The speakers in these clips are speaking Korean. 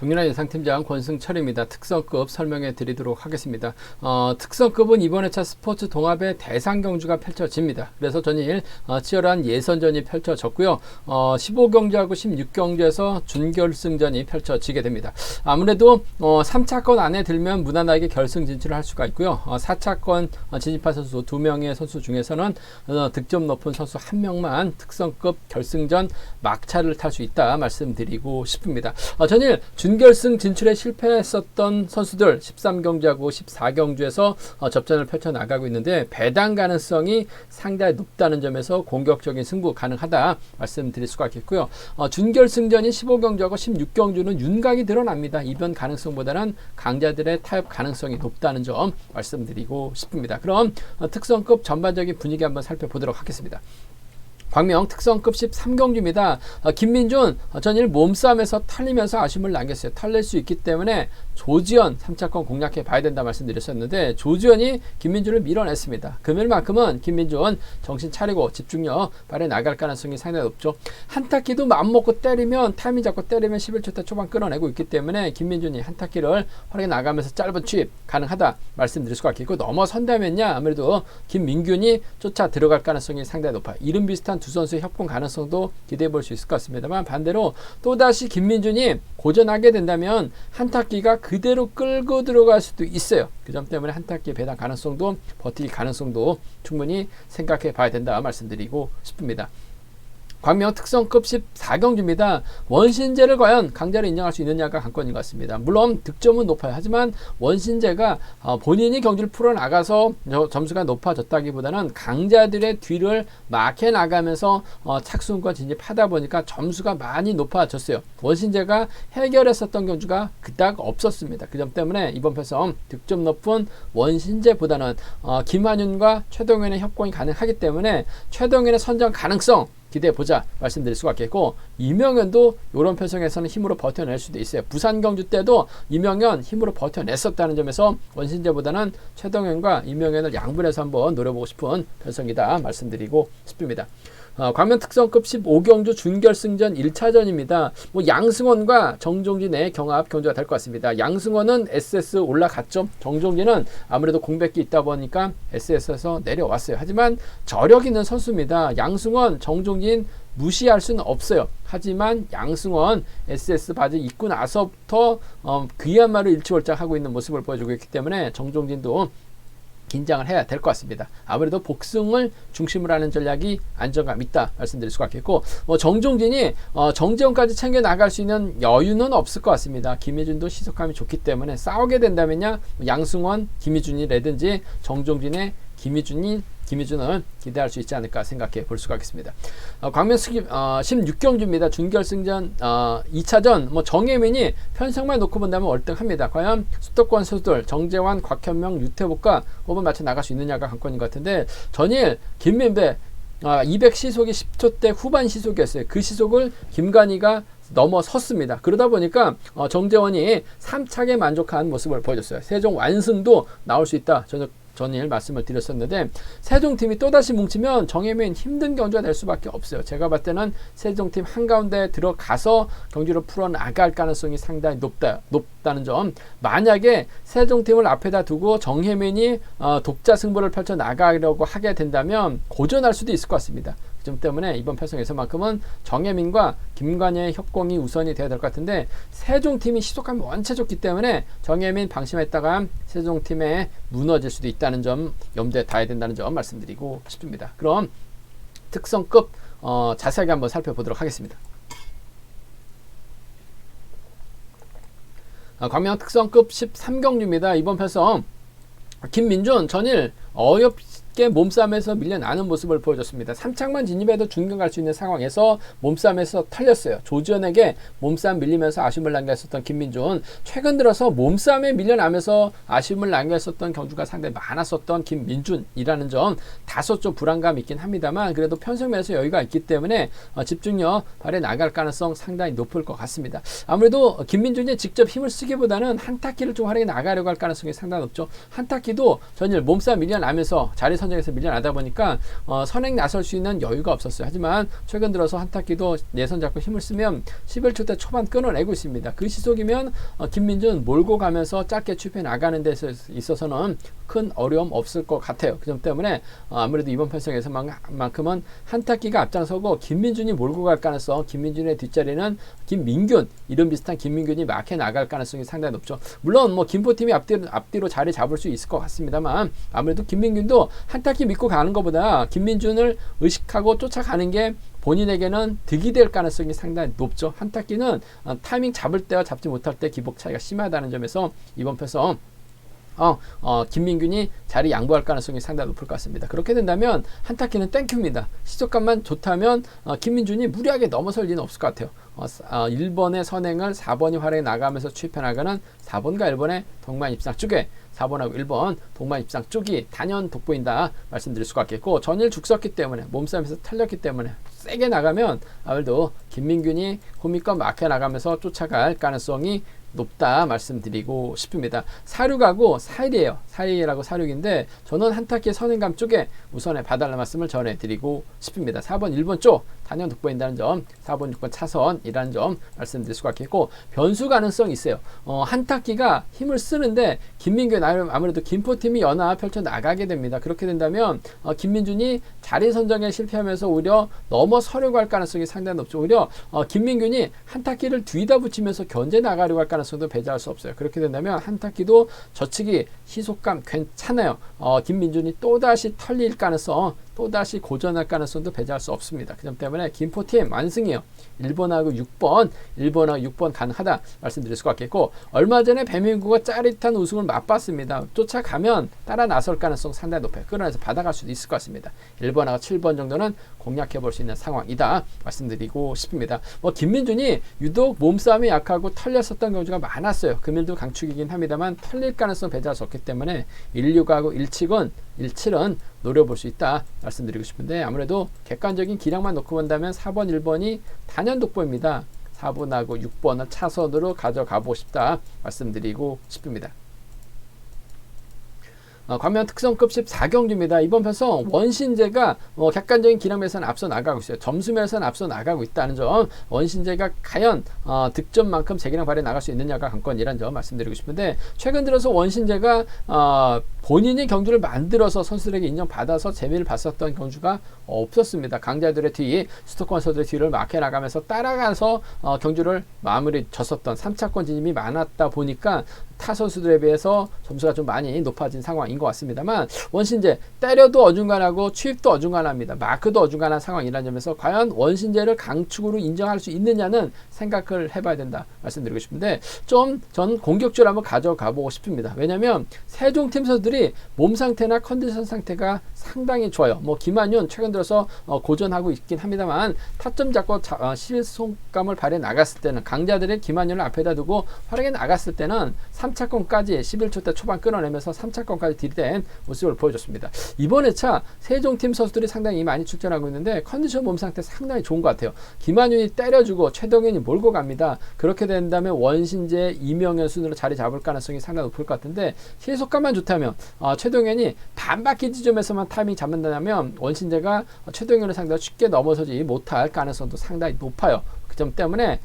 경륜아 예상팀장 권승철입니다. 특성급 설명해 드리도록 하겠습니다. 특성급은 이번 회차 스포츠 동합의 대상 경주가 펼쳐집니다. 그래서 전일 치열한 예선전이 펼쳐졌고요. 15경주하고 16경주에서 준결승전이 펼쳐지게 됩니다. 아무래도 3차권 안에 들면 무난하게 결승 진출을 할 수가 있고요. 4차권 진입한 선수 2명의 선수 중에서는 득점 높은 선수 1명만 특성급 결승전 막차를 탈 수 있다 말씀드리고 싶습니다. 전일 준결승 진출에 실패했었던 선수들 13경주하고 14경주에서 접전을 펼쳐나가고 있는데 배당 가능성이 상당히 높다는 점에서 공격적인 승부 가능하다 말씀드릴 수가 있겠고요. 준결승전인 15경주하고 16경주는 윤곽이 드러납니다. 이변 가능성보다는 강자들의 타협 가능성이 높다는 점 말씀드리고 싶습니다. 그럼 특성급 전반적인 분위기 한번 살펴보도록 하겠습니다. 광명 특성급 13경주입니다. 김민준 전일 몸싸움에서 탈리면서 아쉬움을 남겼어요. 탈릴 수 있기 때문에 조지현 3차권 공략해 봐야 된다 말씀드렸었는데 조지현이 김민준을 밀어냈습니다. 금일만큼은 김민준 정신 차리고 집중력 발휘 나갈 가능성이 상당히 높죠. 한타키도 마음먹고 때리면 타이밍 잡고 때리면 11초대 초반 끌어내고 있기 때문에 김민준이 한타키를 활용해 나가면서 짧은 추입 가능하다 말씀드릴 수가 있겠고 넘어선다면요 아무래도 김민균이 쫓아 들어갈 가능성이 상당히 높아요. 이름 비슷한 두 선수의 협공 가능성도 기대해 볼 수 있을 것 같습니다만 반대로 또다시 김민준이 고전하게 된다면 한타키가 그대로 끌고 들어갈 수도 있어요. 그 점 때문에 한타키의 배당 가능성도 버티기 가능성도 충분히 생각해 봐야 된다 말씀드리고 싶습니다. 광명 특성급 14경주입니다. 원신재를 과연 강자로 인정할 수 있느냐가 관건인 것 같습니다. 물론 득점은 높아요. 하지만 원신재가 본인이 경주를 풀어나가서 점수가 높아졌다기보다는 강자들의 뒤를 막해 나가면서 착순권 진입하다 보니까 점수가 많이 높아졌어요. 원신재가 해결했었던 경주가 그닥 없었습니다. 그 점 때문에 이번 편성 득점 높은 원신재보다는 김한윤과 최동현의 협공이 가능하기 때문에 최동현의 선정 가능성 기대해보자 말씀드릴 수가 있겠고 이명현도 이런 편성에서는 힘으로 버텨낼 수도 있어요. 부산 경주 때도 이명현 힘으로 버텨냈었다는 점에서 원신재보다는 최동현과 이명현을 양분해서 한번 노려보고 싶은 편성이다 말씀드리고 싶습니다. 광명 특성급 15경주 준결승전 1차전입니다. 양승원과 정종진의 경합 경주가 될 것 같습니다. 양승원은 SS 올라갔죠. 정종진은 아무래도 공백기 있다 보니까 SS에서 내려왔어요. 하지만 저력 있는 선수입니다. 양승원, 정종진 무시할 수는 없어요. 하지만 양승원 SS 바지 입고 나서부터 귀한 말을 일치월장하고 있는 모습을 보여주고 있기 때문에 정종진도 긴장을 해야 될 것 같습니다. 아무래도 복승을 중심으로 하는 전략이 안정감 있다 말씀드릴 수가 있겠고 정종진이 정재원까지 챙겨 나갈 수 있는 여유는 없을 것 같습니다. 김희준도 시속감이 좋기 때문에 싸우게 된다면요 양승원, 김희준이라든지 정종진의 김희준을 기대할 수 있지 않을까 생각해 볼 수가 있겠습니다. 광명 16경주입니다. 준결승전 2차전 정혜민이 편성만 놓고 본다면 월등합니다. 과연 수도권 선수들 정재환, 곽현명, 유태복과 호흡을 맞춰 나갈 수 있느냐가 관건인 것 같은데 전일 김민배 200 시속이 10초대 후반 시속이었어요. 그 시속을 김관희가 넘어섰습니다. 그러다 보니까 정재원이 3착에 만족한 모습을 보여줬어요. 세종 완승도 나올 수 있다. 전일 말씀을 드렸었는데 세종팀이 또다시 뭉치면 정혜민 힘든 경주가 될 수밖에 없어요. 제가 봤을 때는 세종팀 한가운데 들어가서 경주를 풀어나갈 가능성이 상당히 높다는 점. 만약에 세종팀을 앞에다 두고 정혜민이 독자 승부를 펼쳐 나가려고 하게 된다면 고전할 수도 있을 것 같습니다. 그 점 때문에 이번 편성에서만큼은 정혜민과 김관희의 협공이 우선이 되어야 될 것 같은데 세종팀이 시속감이 원체 좋기 때문에 정혜민 방심했다가 세종팀에 무너질 수도 있다는 점 염두에 둬야 된다는 점 말씀드리고 싶습니다. 그럼 특성급 자세하게 한번 살펴보도록 하겠습니다. 광명 특성급 13경주입니다. 이번 편성 김민준 전일 어렵게 몸싸움에서 밀려나는 모습을 보여줬습니다. 3착만 진입해도 중경 갈 수 있는 상황에서 몸싸움에서 털렸어요. 조지현에게 몸싸움 밀리면서 아쉬움을 남겼었던 김민준. 최근 들어서 몸싸움에 밀려나면서 아쉬움을 남겼었던 경주가 상당히 많았었던 김민준이라는 점 다소 좀 불안감이 있긴 합니다만 그래도 편성면에서 여유가 있기 때문에 집중력 발휘 나갈 가능성 상당히 높을 것 같습니다. 아무래도 김민준이 직접 힘을 쓰기보다는 한타키를 좀 활용해 나가려고 할 가능성이 상당히 높죠. 한타키도 전일 몸싸움 밀려나면서 자리 예선전에서 밀려나다 보니까 선행 나설 수 있는 여유가 없었어요. 하지만 최근 들어서 한타기도 예선 잡고 힘을 쓰면 11초 대 초반 끊어내고 있습니다. 그 시속이면 김민준 몰고 가면서 짧게 추입해 나가는 데 있어서는 큰 어려움 없을 것 같아요. 그 점 때문에 아무래도 이번 편성에서만큼은 한타기가 앞장서고 김민준이 몰고 갈 가능성, 김민준의 뒷자리는 김민균, 이름 비슷한 김민균이 막혀 나갈 가능성이 상당히 높죠. 물론 뭐 김포팀이 앞뒤로 자리 잡을 수 있을 것 같습니다만 아무래도 김민균도 한타기 믿고 가는 것보다 김민준을 의식하고 쫓아가는 게 본인에게는 득이 될 가능성이 상당히 높죠. 한타기는 타이밍 잡을 때와 잡지 못할 때 기복 차이가 심하다는 점에서 이번 편성 김민균이 자리 양보할 가능성이 상당히 높을 것 같습니다. 그렇게 된다면 한타키는 땡큐입니다. 시속감만 좋다면 김민준이 무리하게 넘어설 리는 없을 것 같아요. 1번의 선행을 4번이 활용해 나가면서 추입해 나가는 4번과 1번의 동반 입상 쪽에 4번하고 1번 동반 입상 쪽이 단연 돋보인다 말씀드릴 수가 있겠고, 전일 죽섰기 때문에 몸싸움에서 털렸기 때문에 세게 나가면 아무래도 김민균이 호미권 막혀 나가면서 쫓아갈 가능성이 높다 말씀드리고 싶습니다. 46하고 41이에요. 41하고 46인데 저는 한타키의 선행감 쪽에 우선에 봐달라는 말씀을 전해드리고 싶습니다. 4번, 1번 쪽 단연 돋보인다는 점, 4번, 6번 차선이라는 점 말씀드릴 수가 있겠고, 변수 가능성이 있어요. 한타키가 힘을 쓰는데 김민균 아무래도 김포팀이 연합 펼쳐 나가게 됩니다. 그렇게 된다면 김민준이 자리 선정에 실패하면서 오히려 넘어서려고 할 가능성이 상당히 높죠. 오히려 김민균이 한타키를 뒤다 붙이면서 견제 나가려고 할 가능성도 배제할 수 없어요. 그렇게 된다면 한타키도 저측이 시속감 괜찮아요. 김민준이 또다시 털릴 가능성, 또다시 고전할 가능성도 배제할 수 없습니다. 그 점 때문에 김포팀 완승이에요. 1번하고 6번 가능하다 말씀드릴 수가 있겠고, 얼마 전에 배민구가 짜릿한 우승을 맛봤습니다. 쫓아가면 따라 나설 가능성 상당히 높아요. 끌어내서 받아갈 수도 있을 것 같습니다. 1번하고 7번 정도는 공략해 볼 수 있는 상황이다 말씀드리고 싶습니다. 김민준이 유독 몸싸움이 약하고 털렸었던 경우가 많았어요. 금일도 강축이긴 합니다만 털릴 가능성 배제할 수 없기 때문에 16하고 17은 노려볼 수 있다 말씀드리고 싶은데, 아무래도 객관적인 기량만 놓고 본다면 4번, 1번이 단연 돋보입니다. 4번하고 6번을 차선으로 가져가보고 싶다 말씀드리고 싶습니다. 광명 특성급 14경주입니다. 이번 편성 원신제가 객관적인 기량면에서는 앞서 나가고 있어요. 점수면에서는 앞서 나가고 있다는 점, 원신제가 과연 득점만큼 제기량 발휘해 나갈 수 있느냐가 관건이라는 점 말씀드리고 싶은데, 최근 들어서 원신제가 본인이 경주를 만들어서 선수들에게 인정받아서 재미를 봤었던 경주가 없었습니다. 강자들의 뒤, 수도권 선수들의 뒤를 막혀 나가면서 따라가서 경주를 마무리 졌었던 3차권 진입이 많았다 보니까 타 선수들에 비해서 점수가 좀 많이 높아진 상황인 것 같습니다만, 원신제 때려도 어중간하고 추입도 어중간합니다. 마크도 어중간한 상황이라는 점에서 과연 원신제를 강축으로 인정할 수 있느냐는 생각을 해봐야 된다 말씀드리고 싶은데, 좀 전 공격적으로 한번 가져가 보고 싶습니다. 왜냐하면 세종팀 선수들이 몸 상태나 컨디션 상태가 상당히 좋아요. 김한윤 최근 들어서 고전하고 있긴 합니다만, 타점 잡고 실속감을 발휘해 나갔을 때는, 강자들이 김한윤을 앞에다 두고 활용해 나갔을 때는 3차권까지 11초대 초반 끊어내면서 3차권까지 들이댄 모습을 보여줬습니다. 이번 회차 세종팀 선수들이 상당히 많이 출전하고 있는데 컨디션 몸 상태 상당히 좋은 것 같아요. 김한윤이 때려주고 최동현이 몰고 갑니다. 그렇게 된다면 원신재, 이명현 순으로 자리 잡을 가능성이 상당히 높을 것 같은데, 실속감만 좋다면 최동현이 반바퀴 지점에서만 타이밍 잡는다면 원신재가 최동현을 상대로 쉽게 넘어서지 못할 가능성도 상당히 높아요. 그 점 때문에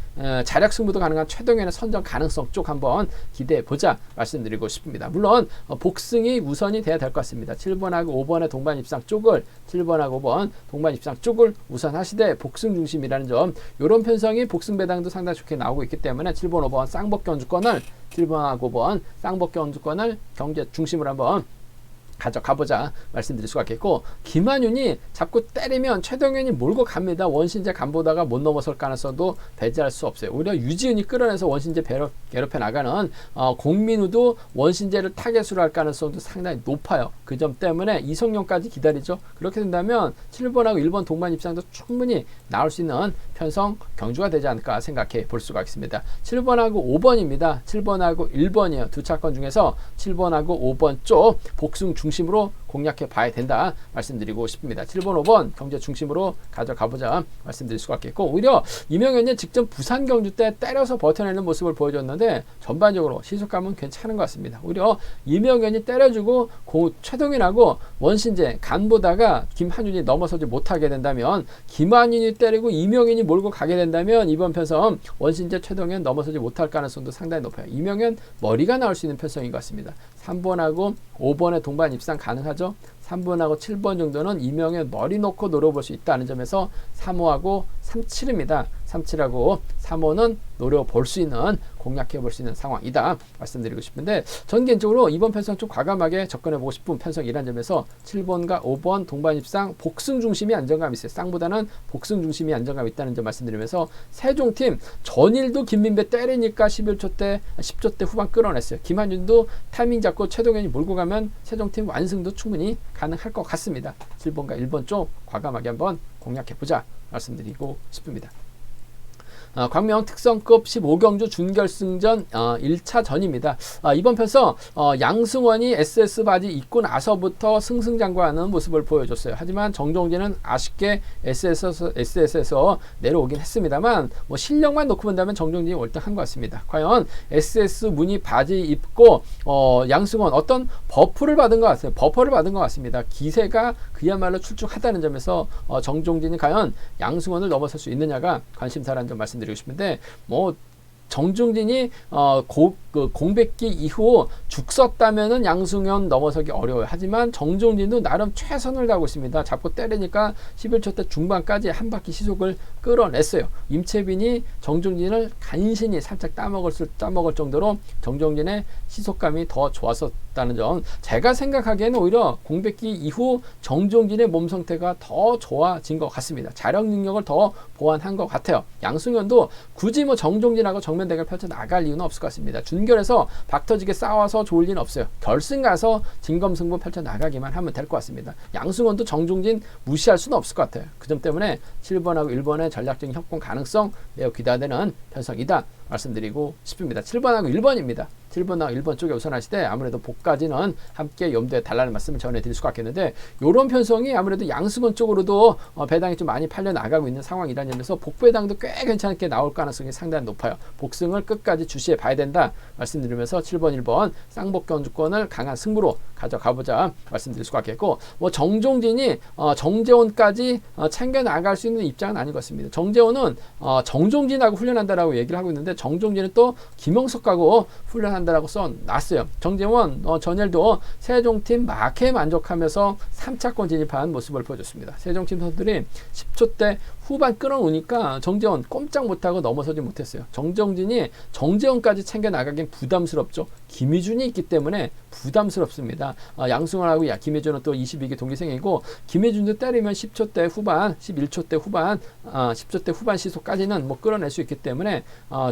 자력 승부도 가능한 최동현의 선정 가능성 쪽 한번 기대해 보자 말씀드리고 싶습니다. 물론 복승이 우선이 돼야 될 것 같습니다. 7번하고 5번의 동반 입상 쪽을 7번하고 5번 동반 입상 쪽을 우선하시되 복승 중심이라는 점, 이런 편성이 복승 배당도 상당히 좋게 나오고 있기 때문에 7번, 5번 쌍복 경주권을 7번하고 5번 쌍복 경주권을 경제 중심으로 한번 가져가보자 말씀드릴 수가 있겠고, 김한윤이 자꾸 때리면 최동현이 몰고 갑니다. 원신재 간보다가 못 넘어설 가능성도 배제할 수 없어요. 오히려 유지은이 끌어내서 원신재 괴롭혀 나가는 공민우도 원신재를 타겟으로 할 가능성도 상당히 높아요. 그 점 때문에 이성용까지 기다리죠. 그렇게 된다면 7번하고 1번 동반 입상도 충분히 나올 수 있는 편성 경주가 되지 않을까 생각해 볼 수가 있습니다. 7번하고 5번입니다. 7번하고 1번이에요. 두 차권 중에서 7번하고 5번 쪽 복승 중심으로 공략해 봐야 된다 말씀드리고 싶습니다. 7번, 5번 경제 중심으로 가져가보자 말씀드릴 수가 있겠고, 오히려 이명현이 직접 부산 경주 때 때려서 버텨내는 모습을 보여줬는데 전반적으로 시속감은 괜찮은 것 같습니다. 오히려 이명현이 때려주고 최동인하고 원신재 간보다가 김한윤이 넘어서지 못하게 된다면, 김한윤이 때리고 이명현이 몰고 가게 된다면 이번 편성 원신재 최동현 넘어서지 못할 가능성도 상당히 높아요. 이명현 머리가 나올 수 있는 편성인 것 같습니다. 3번하고 5번의 동반 입상 가능하죠. 3번하고 7번 정도는 이명현 머리 놓고 노려볼 수 있다는 점에서 3호하고 37입니다. 37하고 3호는 노려볼 수 있는, 공략해 볼 수 있는 상황이다 말씀드리고 싶은데, 전 개인적으로 이번 편성 좀 과감하게 접근해 보고 싶은 편성이란 점에서 7번과 5번 동반 입상 복승 중심이 안정감이 있어요. 쌍보다는 복승 중심이 안정감이 있다는 점 말씀드리면서, 세종팀 전일도 김민배 때리니까 11초 때 10초 때 후반 끌어냈어요. 김한윤도 타이밍 잡고 최동현이 몰고 가면 세종팀 완승도 충분히 가능할 것 같습니다. 7번과 1번 쪽 과감하게 한번 공략해 보자 말씀드리고 싶습니다. 광명 특성급 15경주 준결승전 1차 전입니다. 이번 편서 양승원이 SS 바지 입고 나서부터 승승장구하는 모습을 보여줬어요. 하지만 정종진은 아쉽게 SS에서 내려오긴 했습니다만, 뭐 실력만 놓고 본다면 정종진이 월등한 것 같습니다. 과연 SS 무늬 바지 입고 양승원 어떤 버프를 받은 것 같아요. 버퍼를 받은 것 같습니다. 기세가 그야말로 출중하다는 점에서 정종진이 과연 양승원을 넘어설 수 있느냐가 관심사라는 점 말씀드리고 싶은데, 뭐 정종진이 공백기 이후 죽 썼다면은 양승현 넘어서기 어려워요. 하지만 정종진도 나름 최선을 다하고 있습니다. 잡고 때리니까 11초 때 중반까지 한 바퀴 시속을 끌어냈어요. 임채빈이 정종진을 간신히 살짝 따먹을 정도로 정종진의 시속감이 더 좋았었다는 점, 제가 생각하기에는 오히려 공백기 이후 정종진의 몸 상태가 더 좋아진 것 같습니다. 자력 능력을 더 보완한 것 같아요. 양승현도 굳이 뭐 정종진하고 정면 대결 펼쳐 나갈 이유는 없을 것 같습니다. 준결에서 박터지게 싸워서 좋을 리는 없어요. 결승 가서 진검승부 펼쳐 나가기만 하면 될 것 같습니다. 양승원도 정종진 무시할 수는 없을 것 같아요. 그 점 때문에 7번하고 1번의 전략적인 협공 가능성 매우 기대되는 편성이다 말씀드리고 싶습니다. 7번하고 1번입니다. 7번하고 1번 쪽에 우선하시되 아무래도 복까지는 함께 염두에 달라는 말씀을 전해드릴 수가 있겠는데, 이런 편성이 아무래도 양승원 쪽으로도 배당이 좀 많이 팔려 나가고 있는 상황이라는 점에서 복배당도 꽤 괜찮게 나올 가능성이 상당히 높아요. 복승을 끝까지 주시해 봐야 된다 말씀드리면서 7번 1번 쌍복경주권을 강한 승부로 가져가보자 말씀드릴 수가 있겠고, 뭐 정종진이 정재원까지 챙겨 나갈 수 있는 입장은 아닌 것 같습니다. 정재원은 정종진하고 훈련한다라고 얘기를 하고 있는데, 정종진은 또 김영석하고 훈련한다라고 써놨어요. 정재원 전일도 세종팀 마케에 만족하면서 3차권 진입한 모습을 보여줬습니다. 세종팀 선수들이 10초대 후반 끌어오니까 정재원 꼼짝 못하고 넘어서지 못했어요. 정종진이 정재원까지 챙겨 나가긴 부담스럽죠. 김희준이 있기 때문에 부담스럽습니다. 양승원하고 김희준은 또 22기 동기생이고, 김희준도 때리면 10초대 후반, 11초대 후반, 10초대 후반 시속까지는 뭐 끌어낼 수 있기 때문에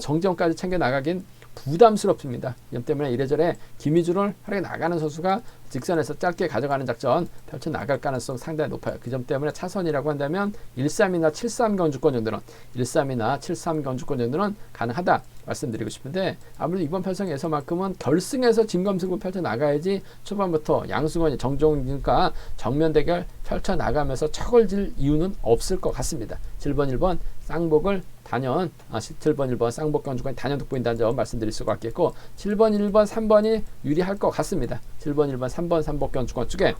정재원까지 챙겨 나가긴 부담스럽습니다. 이 점 때문에 이래저래 김희준을 활약해 나가는 선수가 직선에서 짧게 가져가는 작전 펼쳐 나갈 가능성 상당히 높아요. 그 점 때문에 차선이라고 한다면 13이나 73 경주권 정도는 13이나 73 경주권 정도는 가능하다 말씀드리고 싶은데, 아무래도 이번 편성에서만큼은 결승에서 진검승부 펼쳐 나가야지 초반부터 양승원이 정종진과 정면 대결 펼쳐 나가면서 척을 질 이유는 없을 것 같습니다. 7번 1번 쌍복을 단연 7번 1번 쌍복 경주권이 단연 돋보인다는 점 말씀드릴 수가 있겠고, 7번 1번 3번이 유리할 것 같습니다. 7번 1번 3번 쌍복 경주권 쪽에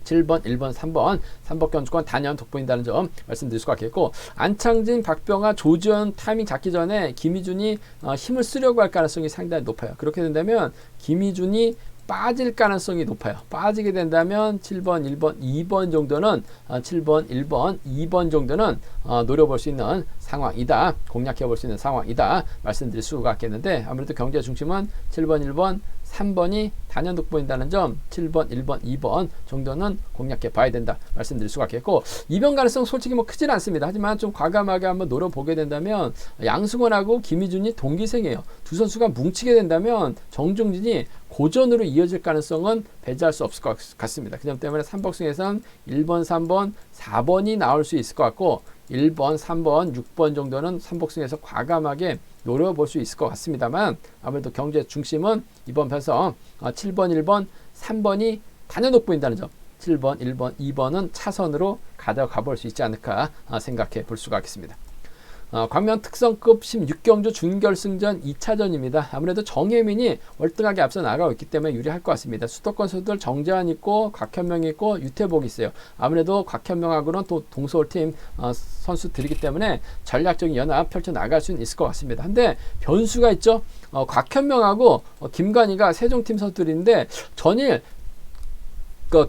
7번, 1번, 3번 삼복경주권 단연 돋보인다는 점 말씀드릴 수가 있겠고, 안창진, 박병하, 조지현 타이밍 잡기 전에 김희준이 힘을 쓰려고 할 가능성이 상당히 높아요. 그렇게 된다면 김희준이 빠질 가능성이 높아요. 빠지게 된다면 7번, 1번, 2번 정도는 7번, 1번, 2번 정도는 노려볼 수 있는 상황이다. 공략해 볼 수 있는 상황이다. 말씀드릴 수가 있겠는데, 아무래도 경제 중심은 7번, 1번, 3번이 단연 돋보인다는 점, 7번, 1번, 2번 정도는 공략해 봐야 된다 말씀드릴 수가 있겠고, 이변 가능성 솔직히 뭐 크진 않습니다. 하지만 좀 과감하게 한번 노려보게 된다면 양승원하고 김희준이 동기생이에요. 두 선수가 뭉치게 된다면 정종진이 고전으로 이어질 가능성은 배제할 수 없을 것 같습니다. 그 점 때문에 3복승에선 1번, 3번, 4번이 나올 수 있을 것 같고, 1번, 3번, 6번 정도는 3복승에서 과감하게 노려볼 수 있을 것 같습니다만, 아무래도 경제 중심은 이번 편성 7번, 1번, 3번이 단연 돋보인다는 점. 7번, 1번, 2번은 차선으로 가져가 볼 수 있지 않을까 생각해 볼 수가 있겠습니다. 광명 특성급 16경주 준결승전 2차전입니다. 아무래도 정혜민이 월등하게 앞서 나가고 있기 때문에 유리할 것 같습니다. 수도권 선수들 정재환 있고 곽현명 있고 유태복 있어요. 아무래도 곽현명하고는 또 동서울팀 선수들이기 때문에 전략적인 연합 펼쳐 나갈 수는 있을 것 같습니다. 근데 변수가 있죠. 곽현명하고 김관희가 세종팀 선수들인데 전일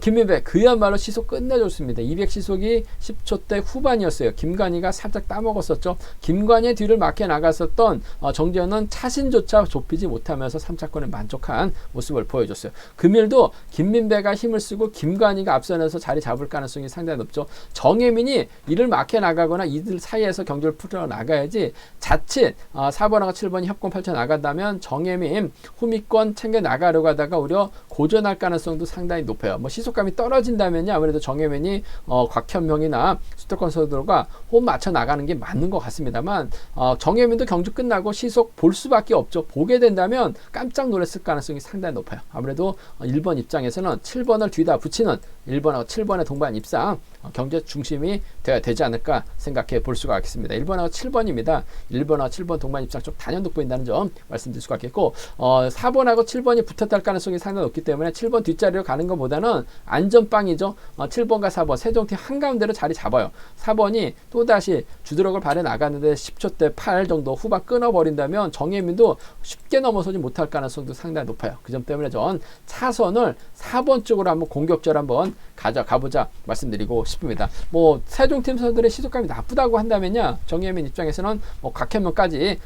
김민배 그야말로 시속 끝내줬습니다. 200 시속이 10초대 후반이었어요. 김관희가 살짝 따먹었었죠. 김관희의 뒤를 막혀 나갔었던 정재현은 차신조차 좁히지 못하면서 3차권에 만족한 모습을 보여줬어요. 금일도 김민배가 힘을 쓰고 김관희가 앞선에서 자리 잡을 가능성이 상당히 높죠. 정혜민이 이를 막혀 나가거나 이들 사이에서 경기를 풀어 나가야지 자칫 4번하고 7번이 협공 펼쳐 나간다면 정혜민 후미권 챙겨 나가려고 하다가 오히려 고전할 가능성도 상당히 높아요. 시속감이 떨어진다면요, 아무래도 정혜민이 곽현명이나 수도권 선수들과 호흡 맞춰 나가는 게 맞는 것 같습니다만 정혜민도 경주 끝나고 시속 볼 수밖에 없죠. 보게 된다면 깜짝 놀랐을 가능성이 상당히 높아요. 아무래도 1번 입장에서는 7번을 뒤다 붙이는 1번하고 7번의 동반 입상 경제 중심이 되어야 되지 않을까 생각해 볼 수가 있겠습니다. 1번하고 7번입니다. 1번하고 7번 동반 입상 좀 단연 돋보인다는 점 말씀드릴 수가 있겠고 4번하고 7번이 붙었다 할 가능성이 상당히 높기 때문에 7번 뒷자리로 가는 것보다는 안전빵이죠. 7번과 4번 세종팀 한가운데로 자리 잡아요. 4번이 또다시 주드럭을 발해 나갔는데 10초대 8 정도 후반 끊어버린다면 정혜민도 쉽게 넘어서지 못할 가능성도 상당히 높아요. 그 점 때문에 전 차선을 4번 쪽으로 한번 공격적으로 한번 가져가보자 말씀드리고 싶습니다. 세종팀 선수들의 시속감이 나쁘다고 한다면요, 정혜민 입장에서는 곽현명까지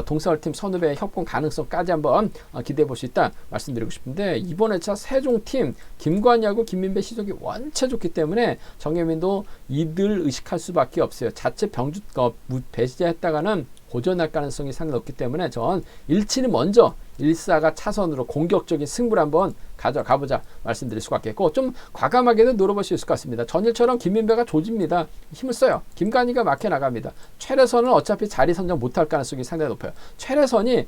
동서울팀 선후배 협공 가능성까지 한번 기대해 볼 수 있다 말씀드리고 싶은데, 이번 회차 세종팀 김관희하고 김민배 시속이 원체 좋기 때문에 정혜민도 이들 의식할 수밖에 없어요. 자체 병주 배제했다가는 고전할 가능성이 상당히 높기 때문에 전 1치는 먼저 1사가 차선으로 공격적인 승부를 한번 가져가보자 말씀드릴 수가 있겠고, 좀 과감하게도 노려볼 수 있을 것 같습니다. 전일처럼 김민배가 조집니다. 힘을 써요. 김관희가 막혀 나갑니다. 최래선은 어차피 자리 선정 못할 가능성이 상당히 높아요. 최래선이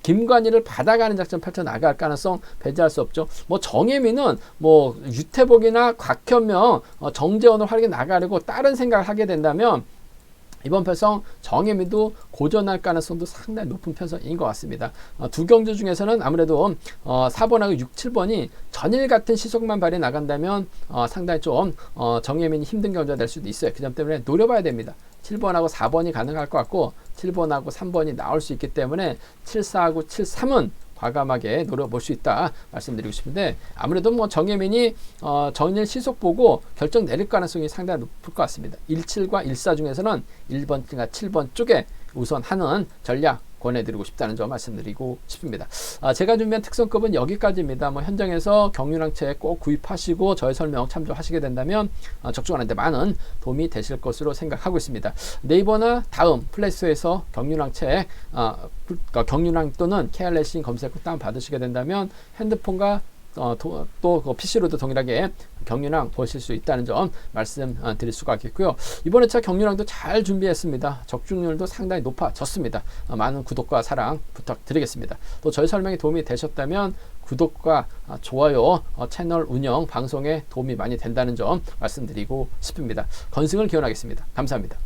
김관희를 받아가는 작전 펼쳐 나갈 가능성 배제할 수 없죠. 정혜민은 유태복이나 곽현명, 정재원을 활용해 나가려고 다른 생각을 하게 된다면 이번 편성 정혜민도 고전할 가능성도 상당히 높은 편성인 것 같습니다. 두 경주 중에서는 아무래도 4번하고 6, 7번이 전일 같은 시속만 발휘 나간다면 상당히 좀 정혜민이 힘든 경주가 될 수도 있어요. 그 점 때문에 노려봐야 됩니다. 7번하고 4번이 가능할 것 같고 7번하고 3번이 나올 수 있기 때문에 7, 4하고 7, 3은 과감하게 노려볼 수 있다 말씀드리고 싶은데, 아무래도 정혜민이 전일 시속 보고 결정 내릴 가능성이 상당히 높을 것 같습니다. 17과 14 중에서는 1번과 7번 쪽에 우선 하는 전략 권해드리고 싶다는 점 말씀드리고 싶습니다. 제가 준비한 특성급은 여기까지입니다. 현장에서 경륜항체 꼭 구입하시고 저의 설명 참조하시게 된다면 적중하는데 많은 도움이 되실 것으로 생각하고 있습니다. 네이버나 다음 플레이스토어에서 경륜항체 경륜항 또는 KR레싱 검색 후 다운 받으시게 된다면 핸드폰과 또 PC로도 동일하게 경륜항 보실 수 있다는 점 말씀드릴 수가 있겠고요. 이번 회차 경륜항도 잘 준비했습니다. 적중률도 상당히 높아졌습니다. 많은 구독과 사랑 부탁드리겠습니다. 또 저희 설명이 도움이 되셨다면 구독과 좋아요, 채널 운영, 방송에 도움이 많이 된다는 점 말씀드리고 싶습니다. 건승을 기원하겠습니다. 감사합니다.